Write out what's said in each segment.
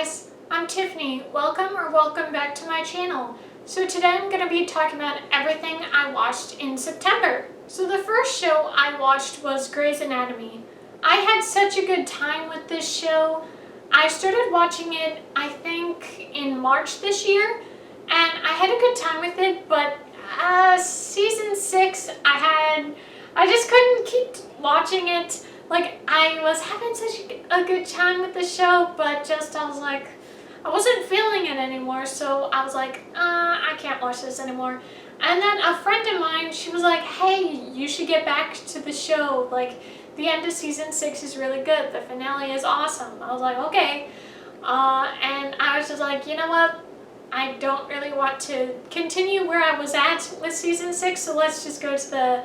guys, I'm Tiffany. Welcome back to my channel. So today I'm going to be talking about everything I watched in September. So the first show I watched was Grey's Anatomy. I had such a good time with this show. I started watching it, I think, in March this year, and I had a good time with it, but season 6, I just couldn't keep watching it. Like, I was having such a good time with the show, but I wasn't feeling it anymore, so I was like, I can't watch this anymore. And then a friend of mine, she was like, hey, you should get back to the show. Like, the end of season 6 is really good. The finale is awesome. I was like, okay. And I was just like, you know what? I don't really want to continue where I was at with season 6, so let's just go to the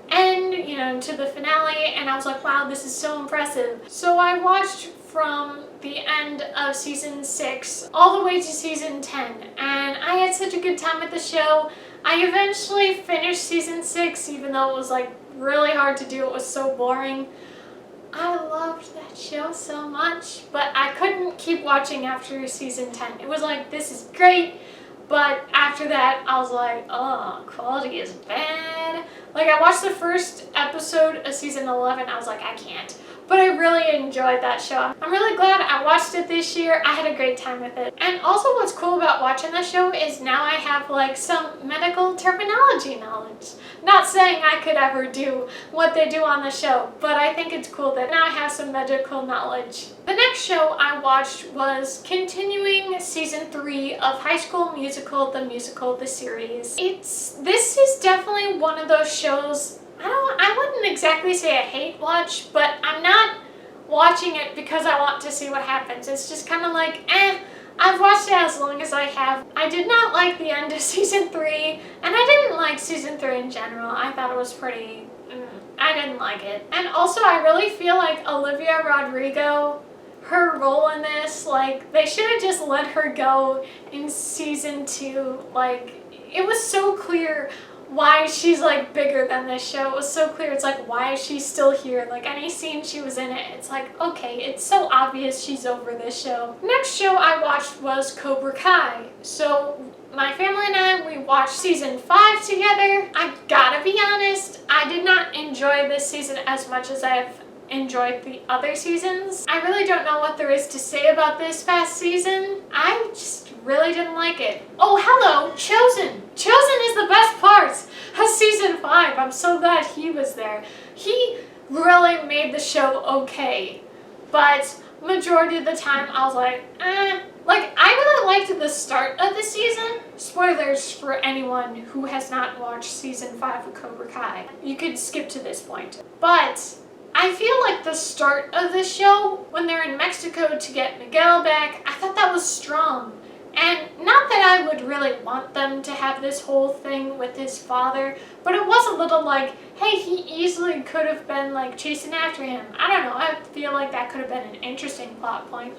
end, to the finale. And I was like, wow, this is so impressive. So I watched from the end of season 6 all the way to season 10, and I had such a good time with the show. I eventually finished season 6, even though it was like really hard to do. It was so boring. I loved that show so much, but I couldn't keep watching after season 10. It was like, this is great, but after that I was like, oh, quality is bad. Like, I watched the first episode of season 11, I was like, I can't. But I really enjoyed that show. I'm really glad I watched it this year. I had a great time with it. And also what's cool about watching the show is now I have like some medical terminology knowledge. Not saying I could ever do what they do on the show, but I think it's cool that now I have some medical knowledge. The next show I watched was continuing season 3 of High School Musical, the series. This is definitely one of those shows I wouldn't exactly say I hate watch, but I'm not watching it because I want to see what happens. It's just kind of like, I've watched it as long as I have. I did not like the end of season 3, and I didn't like season 3 in general. I thought it was pretty, I didn't like it. And also I really feel like Olivia Rodrigo, her role in this, like, they should have just let her go in season 2. Like, it was so clear why she's like bigger than this show. It was so clear. It's like, why is she still here? Like, any scene she was in it, it's like, okay, it's so obvious she's over this show. Next show I watched was Cobra Kai. So my family and I, we watched season 5 together. I gotta be honest, I did not enjoy this season as much as I've enjoyed the other seasons. I really don't know what there is to say about this past season. I just really didn't like it. Oh, hello, Chosen. Chosen is the best part of season 5. I'm so glad he was there. He really made the show okay, but majority of the time I was like, Like, I really liked the start of the season. Spoilers for anyone who has not watched season 5 of Cobra Kai. You could skip to this point. But I feel like the start of the show, when they're in Mexico to get Miguel back, I thought that was strong. And not that I would really want them to have this whole thing with his father, but it was a little like, hey, he easily could have been like chasing after him. I don't know, I feel like that could have been an interesting plot point.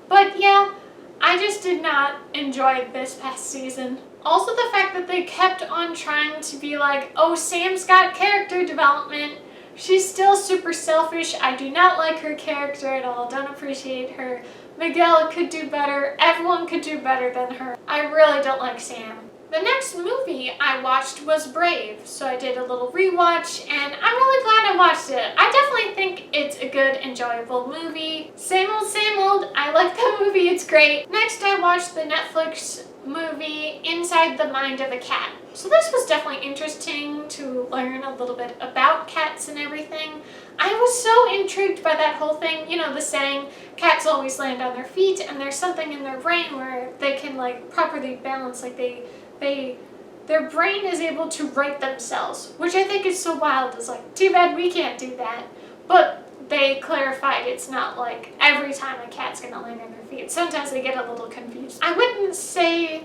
But yeah, I just did not enjoy this past season. Also the fact that they kept on trying to be like, oh, Sam's got character development. She's still super selfish. I do not like her character at all. Don't appreciate her. Miguel could do better. Everyone could do better than her. I really don't like Sam. The next movie I watched was Brave, so I did a little rewatch, and I'm really glad I watched it. I definitely think it's a good, enjoyable movie. Same old, I like the movie, it's great. Next I watched the Netflix movie Inside the Mind of a Cat. So this was definitely interesting to learn a little bit about cats and everything. I was so intrigued by that whole thing, the saying, cats always land on their feet, and there's something in their brain where they can like properly balance, like their brain is able to right themselves, which I think is so wild. It's like, too bad we can't do that. But they clarified it's not like every time a cat's gonna land on their feet. Sometimes they get a little confused. I wouldn't say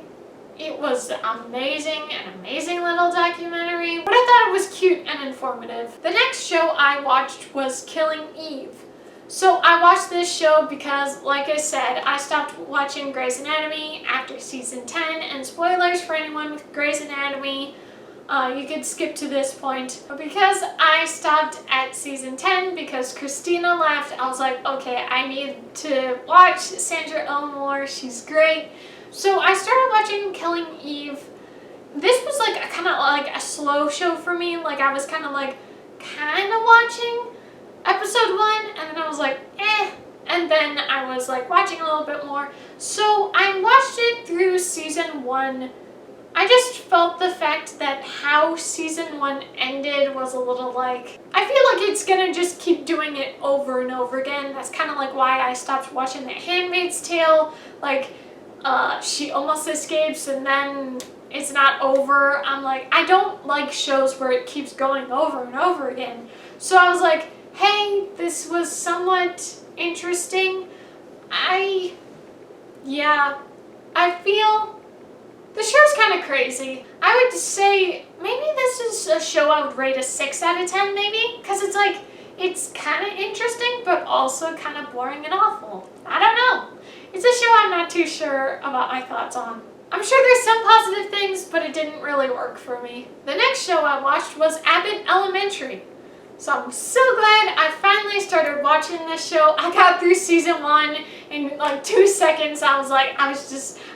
it was an amazing little documentary, but I thought it was cute and informative. The next show I watched was Killing Eve. So I watched this show because, like I said, I stopped watching Grey's Anatomy after season 10, and spoilers for anyone with Grey's Anatomy, you could skip to this point. But because I stopped at season 10 because Christina left, I was like, okay, I need to watch Sandra Oh more. She's great. So I started watching Killing Eve. This was like kind of like a slow show for me. Like I was kind of watching episode 1, and then I was like, eh. And then I was like watching a little bit more. So I watched it through season 1. I just felt the fact that how season 1 ended was a little like, I feel like it's gonna just keep doing it over and over again. That's kind of like why I stopped watching The Handmaid's Tale. Like, she almost escapes and then it's not over. I'm like, I don't like shows where it keeps going over and over again. So I was like, hey, this was somewhat interesting. I feel the show's kind of crazy. I would say maybe this is a show I would rate a 6 out of 10 maybe, because it's like, it's kind of interesting but also kind of boring and awful. I don't know. It's a show I'm not too sure about my thoughts on. I'm sure there's some positive things, but it didn't really work for me. The next show I watched was Abbott Elementary. So I'm so glad I finally started watching this show. I got through season 1 in like 2 seconds. I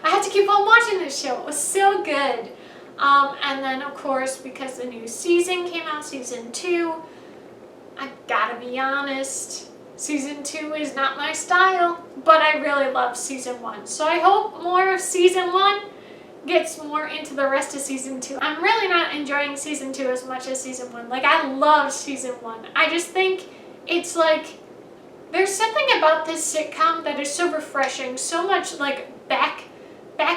had to keep on watching this show. It was so good. And then of course, because the new season came out, season 2, I gotta be honest, season 2 is not my style, but I really love season 1. So I hope more of season 1 gets more into the rest of season 2. I'm really not enjoying season 2 as much as season 1. Like, I love season 1. I just think it's like, there's something about this sitcom that is so refreshing, so much like back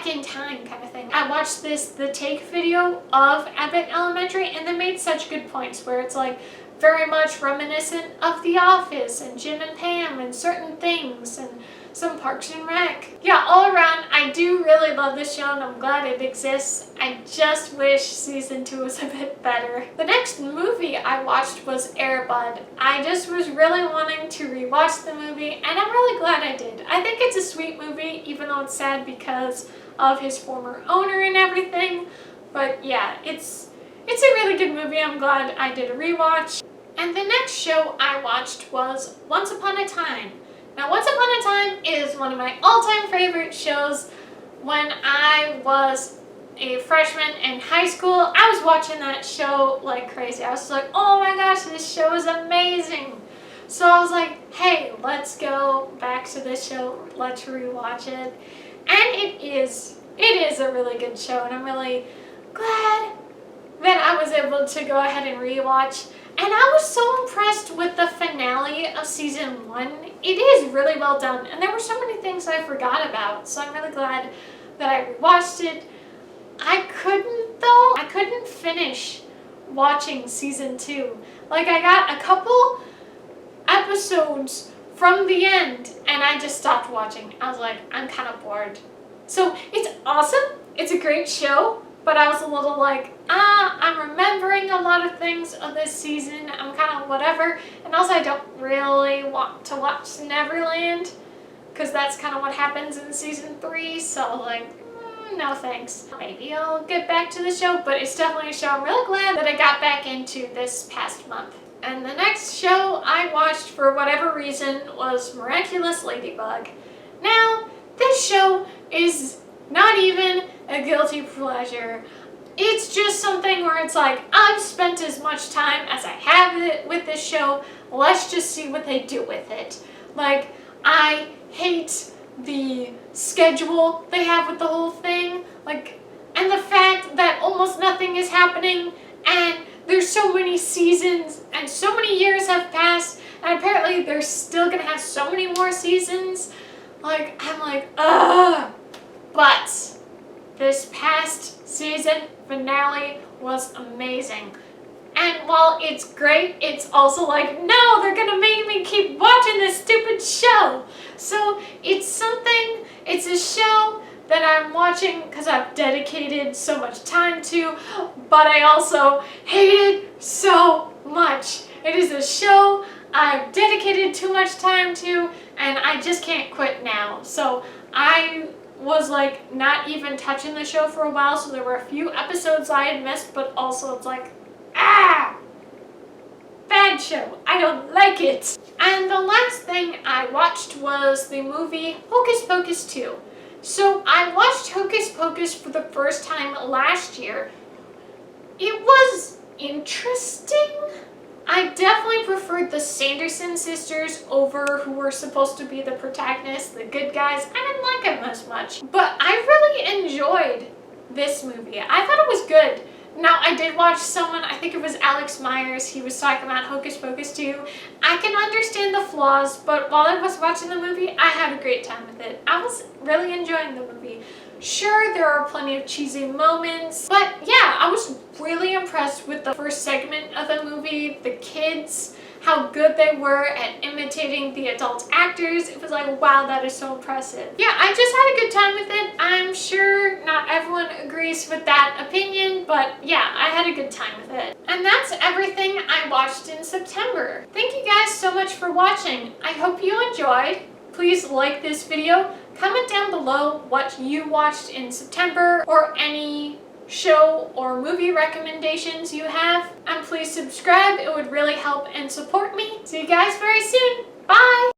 in time kind of thing. I watched the take video of Abbott Elementary, and they made such good points where it's like very much reminiscent of The Office and Jim and Pam and certain things and some Parks and Rec. Yeah, all around, I do really love this show and I'm glad it exists. I just wish season 2 was a bit better. The next movie I watched was Air Bud. I just was really wanting to rewatch the movie and I'm really glad I did. I think it's a sweet movie, even though it's sad because of his former owner and everything. But yeah, it's a really good movie. I'm glad I did a rewatch. And the next show I watched was Once Upon a Time. Now, Once Upon a Time is one of my all-time favorite shows. When I was a freshman in high school, I was watching that show like crazy. I was like, oh my gosh, this show is amazing. So I was like, hey, let's go back to this show. Let's rewatch it. And it is a really good show, and I'm really glad that I was able to go ahead and rewatch. And I was so impressed with the finale of season 1. It is really well done, and there were so many things I forgot about, so I'm really glad that I rewatched it. I couldn't finish watching season 2. Like, I got a couple episodes from the end, and I just stopped watching. I was like, I'm kind of bored. So, it's awesome. It's a great show. But I was a little like, I'm remembering a lot of things of this season. I'm kind of whatever. And also I don't really want to watch Neverland, because that's kind of what happens in season 3. So like, no thanks. Maybe I'll get back to the show, but it's definitely a show I'm really glad that I got back into this past month. And the next show I watched for whatever reason was Miraculous Ladybug. Now, this show is not even a guilty pleasure. It's just something where it's like, I've spent as much time as I have with this show. Let's just see what they do with it. Like, I hate the schedule they have with the whole thing. Like, and the fact that almost nothing is happening, and there's so many seasons and so many years have passed, and apparently they're still gonna have so many more seasons. Like, I'm like, ugh. But this past season finale was amazing. And while it's great, it's also like, no, they're gonna make me keep watching this stupid show. So it's a show that I'm watching because I've dedicated so much time to, but I also hate it so much. It is a show I've dedicated too much time to, and I just can't quit now. So I was like not even touching the show for a while, so there were a few episodes I had missed, but also it's like, bad show. I don't like it. And the last thing I watched was the movie Hocus Pocus 2. So I watched Hocus Pocus for the first time last year. It was interesting. I definitely preferred the Sanderson sisters over who were supposed to be the protagonists, the good guys. I didn't like them as much. But I really enjoyed this movie. I thought it was good. Now, I did watch someone, I think it was Alex Myers, he was talking about Hocus Pocus 2. I can understand the flaws, but while I was watching the movie, I had a great time with it. I was really enjoying the movie. Sure, there are plenty of cheesy moments, but yeah, I was really impressed with the first segment of the movie, the kids, how good they were at imitating the adult actors. It was like, wow, that is so impressive. Yeah, I just had a good time with it. I'm sure not everyone agrees with that opinion, but yeah, I had a good time with it. And that's everything I watched in September. Thank you guys so much for watching. I hope you enjoyed. Please like this video. Comment down below what you watched in September or any show or movie recommendations you have. And please subscribe. It would really help and support me. See you guys very soon. Bye!